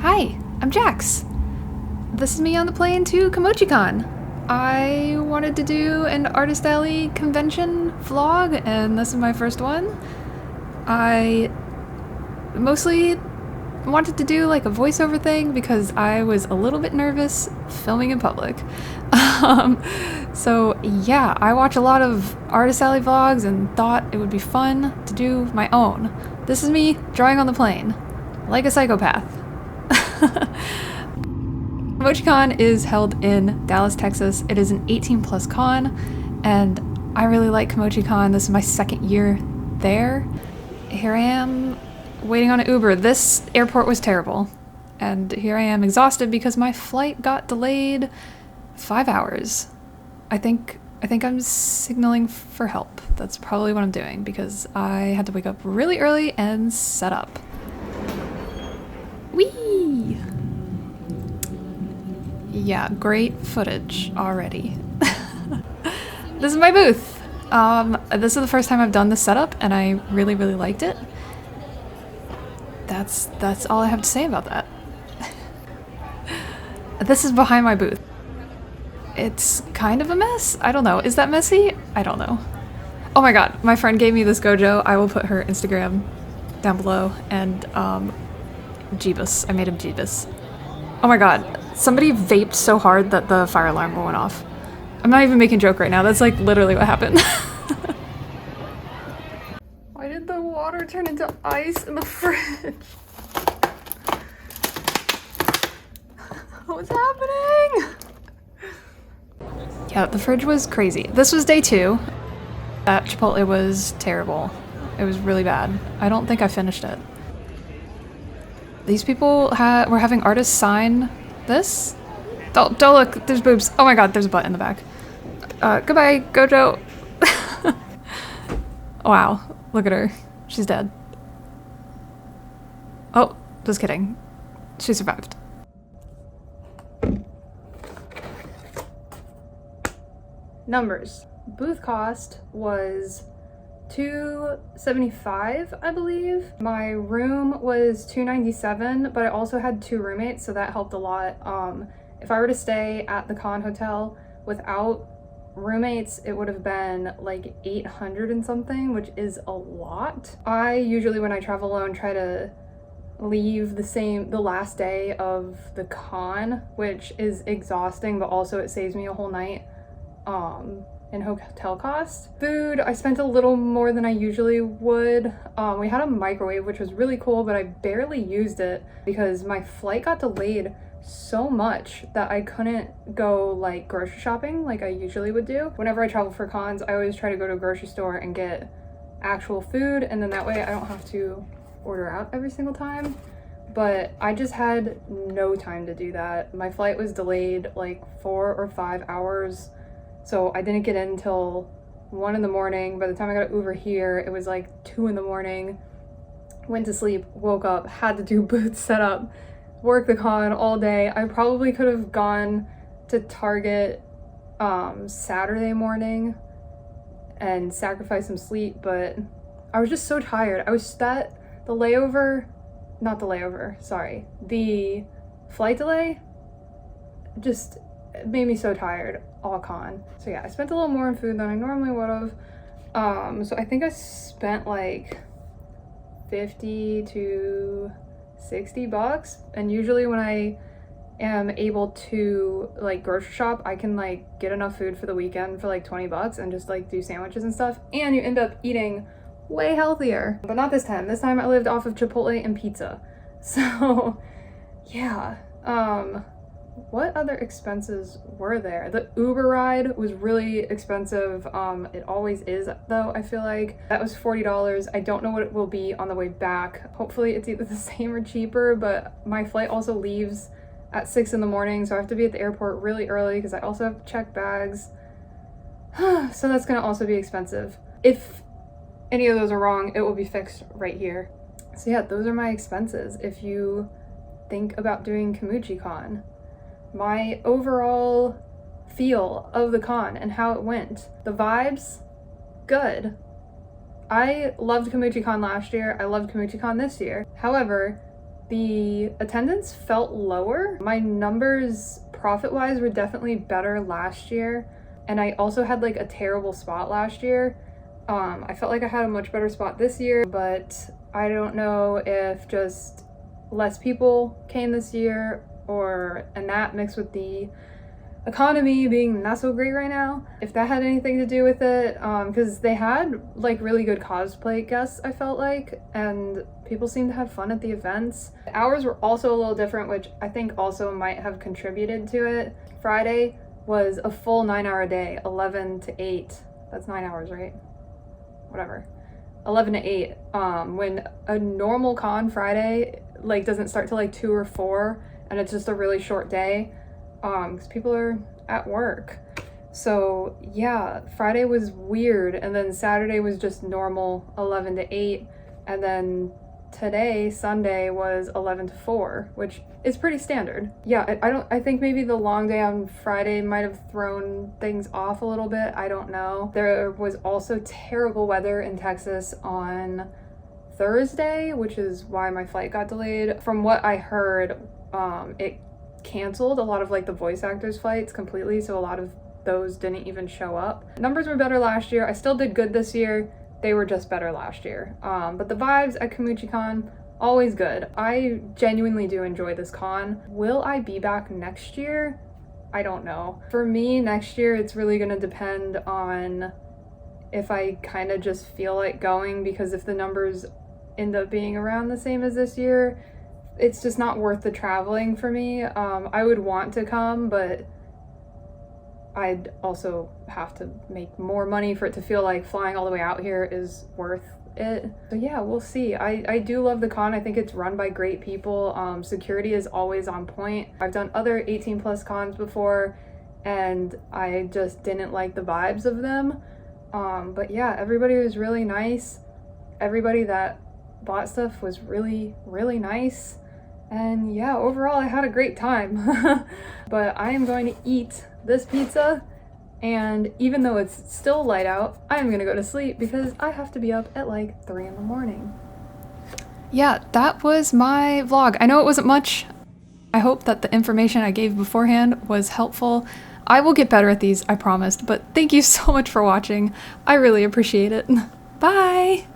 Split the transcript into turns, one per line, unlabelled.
Hi, I'm Jax. This is me on the plane to Kimochiicon. I wanted to do an Artist Alley convention vlog, and this is my first one. I mostly wanted to do like a voiceover thing because I was a little bit nervous filming in public. So yeah, I watch a lot of Artist Alley vlogs and thought it would be fun to do my own. This is me drawing on the plane, like a psychopath. Kimochiicon is held in Dallas, Texas. It is an 18+ con, and I really like Kimochiicon. This is my second year there. Here I am waiting on an Uber. This airport was terrible, and here I am exhausted because my flight got delayed 5 hours. I think I'm signaling for help. That's probably what I'm doing because I had to wake up really early and set up. Whee! Yeah, great footage already. This is my booth. This is the first time I've done this setup, and I really liked it. That's all I have to say about that. This is behind my booth. It's kind of a mess. I don't know. Is that messy? I don't know. Oh my god, my friend gave me this Gojo. I will put her Instagram down below. And Jeebus. I made him Jeebus. Oh my god. Somebody vaped so hard that the fire alarm went off. I'm not even making a joke right now. That's like literally what happened. Why did the water turn into ice in the fridge? What's happening? Yeah, the fridge was crazy. This was day 2. That Chipotle was terrible. It was really bad. I don't think I finished it. These people were having artists sign this. Don't look, there's boobs. Oh my god, there's a butt in the back. Goodbye, Gojo. Wow, look at her. She's dead. Oh, just kidding. She survived. Numbers. Booth cost was $275, I believe. My room was $297, but I also had 2 roommates, so that helped a lot. If I were to stay at the con hotel without roommates, it would have been like $800 and something, which is a lot. I usually, when I travel alone, try to leave the last day of the con, which is exhausting, but also it saves me a whole night in hotel costs. Food, I spent a little more than I usually would. We had a microwave, which was really cool, but I barely used it because my flight got delayed so much that I couldn't go like grocery shopping like I usually would do. Whenever I travel for cons, I always try to go to a grocery store and get actual food, and then that way I don't have to order out every single time. But I just had no time to do that. My flight was delayed like 4 or 5 hours. So I didn't get in until 1 in the morning. By the time I got Uber here, it was like 2 in the morning. Went to sleep, woke up, had to do booth setup, work the con all day. I probably could have gone to Target Saturday morning and sacrificed some sleep, but I was just so tired. I was the flight delay just made me so tired all con. So yeah, I spent a little more on food than I normally would have. So I think I spent like $50 to $60, and usually when I am able to like grocery shop, I can like get enough food for the weekend for like $20 and just like do sandwiches and stuff, and you end up eating way healthier. But not this time. This time I lived off of Chipotle and pizza. So yeah. What other expenses were there? The Uber ride was really expensive. It always is though, I feel like. That was $40. I don't know what it will be on the way back. Hopefully it's either the same or cheaper, but my flight also leaves at 6 in the morning, so I have to be at the airport really early because I also have to check bags. So that's gonna also be expensive. If any of those are wrong, it will be fixed right here. So yeah, those are my expenses if you think about doing Kimochiicon. My overall feel of the con and how it went. The vibes, good. I loved Kimochiicon last year. I loved Kimochiicon this year. However, The attendance felt lower. My numbers profit-wise were definitely better last year, and I also had like a terrible spot last year. I felt like I had a much better spot this year, but I don't know if just less people came this year and that mixed with the economy being not so great right now, if that had anything to do with it, because they had like really good cosplay guests, I felt like, and people seemed to have fun at the events. The hours were also a little different, which I think also might have contributed to it. Friday was a full 9-hour day, 11 to 8. That's 9 hours, right? Whatever. 11 to 8. When a normal con Friday like doesn't start till like 2 or 4, and it's just a really short day, because people are at work. So yeah, Friday was weird, and then Saturday was just normal 11 to 8, and then today, Sunday, was 11 to 4, which is pretty standard. Yeah, I think maybe the long day on Friday might have thrown things off a little bit. I don't know. There was also terrible weather in Texas on Thursday, which is why my flight got delayed. From what I heard, it canceled a lot of like the voice actors flights completely, so a lot of those didn't even show up. Numbers were better last year. I still did good this year. They were just better last year. But the vibes at Kimochiicon, always good. I genuinely do enjoy this con. Will I be back next year? I don't know. For me, next year, it's really gonna depend on if I kind of just feel like going, because if the numbers end up being around the same as this year, it's just not worth the traveling for me. I would want to come, but I'd also have to make more money for it to feel like flying all the way out here is worth it. So yeah, we'll see. I do love the con. I think it's run by great people. Security is always on point. I've done other 18 plus cons before, and I just didn't like the vibes of them. But yeah, everybody was really nice. Everybody that bought stuff was really, really nice. And yeah, overall I had a great time. But I am going to eat this pizza, and even though it's still light out, I'm gonna go to sleep because I have to be up at like 3 in the morning. Yeah, that was my vlog. I know it wasn't much. I hope that the information I gave beforehand was helpful. I will get better at these, I promised, but thank you so much for watching. I really appreciate it. Bye!